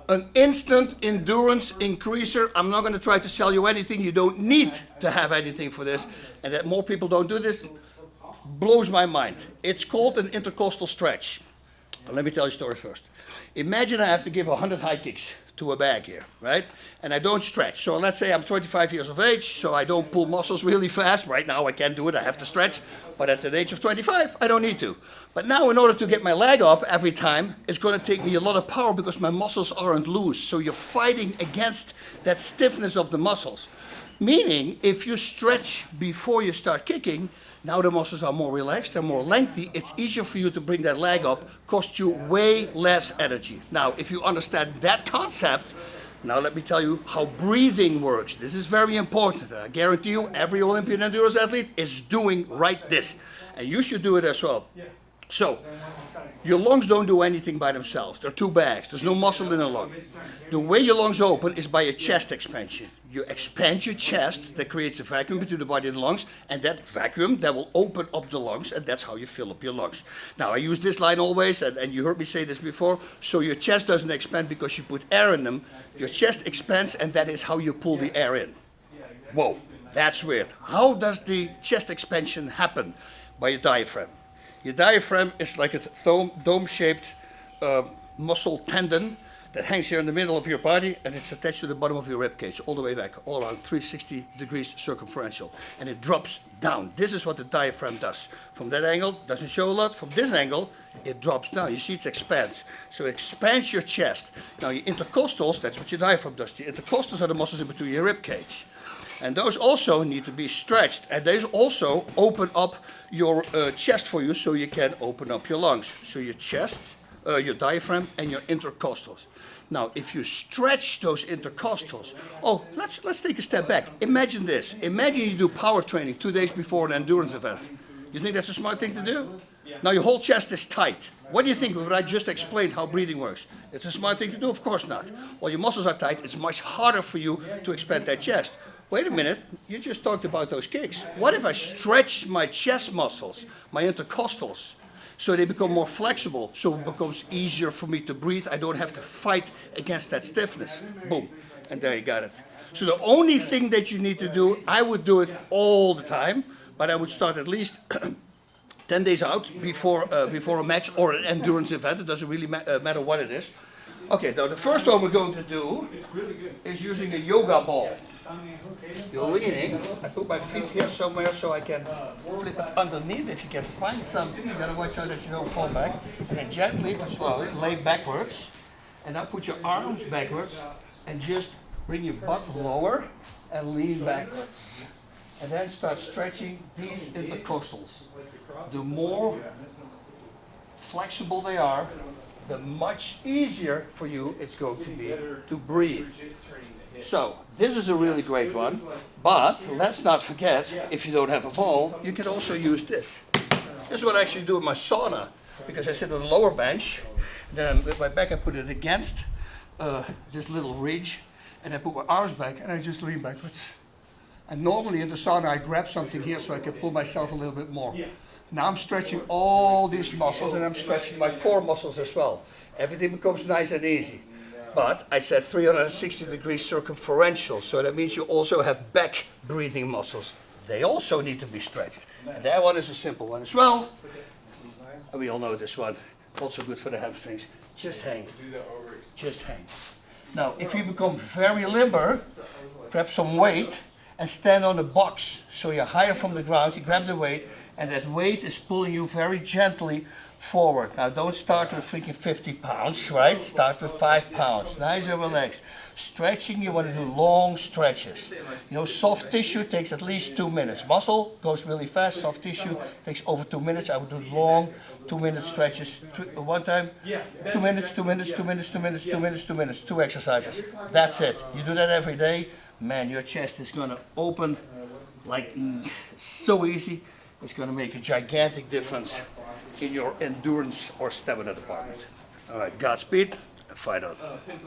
An instant endurance increaser. I'm not going to try to sell you anything. You don't need to have anything for this. And that more people don't do this blows my mind. It's called an intercostal stretch. Let me tell you a story first. Imagine I have to give 100 high kicks to a bag here, right? And I don't stretch. So let's say I'm 25 years of age, so I don't pull muscles really fast. Right now I can't do it, I have to stretch. But at the age of 25, I don't need to. But now in order to get my leg up every time, it's going to take me a lot of power because my muscles aren't loose. So you're fighting against that stiffness of the muscles. Meaning, if you stretch before you start kicking, now the muscles are more relaxed, they're more lengthy, it's easier for you to bring that leg up, costs you way less energy. Now, if you understand that concept, now let me tell you how breathing works. This is very important. I guarantee you every Olympian endurance athlete is doing right this. And you should do it as well. So, your lungs don't do anything by themselves. They're two bags. There's no muscle in a lung. The way your lungs open is by a chest expansion. You expand your chest, that creates a vacuum between the body and the lungs, and that vacuum, that will open up the lungs, and that's how you fill up your lungs. Now, I use this line always, and you heard me say this before, so your chest doesn't expand because you put air in them. Your chest expands, and that is how you pull the air in. Whoa, that's weird. How does the chest expansion happen? By your diaphragm. Your diaphragm is like a dome-shaped muscle tendon that hangs here in the middle of your body, and it's attached to the bottom of your rib cage, all the way back, all around 360 degrees circumferential. And it drops down. This is what the diaphragm does. From that angle, doesn't show a lot. From this angle, it drops down. You see it expands. So it expands your chest. Now your intercostals, that's what your diaphragm does. The intercostals are the muscles in between your rib cage. And those also need to be stretched. And they also open up your chest for you so you can open up your lungs. So your chest, your diaphragm, and your intercostals. Now, if you stretch those intercostals, let's take a step back. Imagine this. Imagine you do power training 2 days before an endurance event. You think that's a smart thing to do? Now your whole chest is tight. What do you think when I just explained how breathing works? It's a smart thing to do? Of course not. Well, your muscles are tight. It's much harder for you to expand that chest. Wait a minute, you just talked about those kicks. What if I stretch my chest muscles, my intercostals, so they become more flexible, so it becomes easier for me to breathe. I don't have to fight against that stiffness. Boom, and there you got it. So the only thing that you need to do, I would do it all the time, but I would start at least 10 days out before a match or an endurance event. It doesn't really matter what it is. Okay, now the first one we're going to do is using a yoga ball. You're leaning. I put my feet here somewhere so I can flip it underneath. If you can find something, you gotta watch out that you don't fall back. And then gently but slowly lay backwards. And now put your arms backwards and just bring your butt lower and lean backwards. And then start stretching these intercostals. The more flexible they are, the much easier for you it's going to be to breathe. So, this is a really great one, but let's not forget, if you don't have a ball, you can also use this. This is what I actually do in my sauna, because I sit on a lower bench, then with my back I put it against this little ridge, and I put my arms back and I just lean backwards. And normally in the sauna I grab something here so I can pull myself a little bit more. Now I'm stretching all these muscles and I'm stretching my core muscles as well. Everything becomes nice and easy. But I said 360 degrees circumferential, so that means you also have back breathing muscles. They also need to be stretched. And that one is a simple one as well. And we all know this one, also good for the hamstrings. Just hang. Just hang. Now, if you become very limber, grab some weight and stand on a box. So you're higher from the ground, you grab the weight, and that weight is pulling you very gently forward. Now don't start with freaking 50 pounds, right? Start with 5 pounds, nice and relaxed. Stretching, you want to do long stretches. You know, soft tissue takes at least 2 minutes. Muscle goes really fast, soft tissue takes over 2 minutes. I would do long 2-minute stretches. One time, 2 minutes, 2 minutes, 2 minutes, 2 minutes, 2 minutes, 2 minutes, 2 exercises. That's it. You do that every day, man, your chest is gonna open like so easy. It's going to make a gigantic difference in your endurance or stamina department. All right, Godspeed and fight on.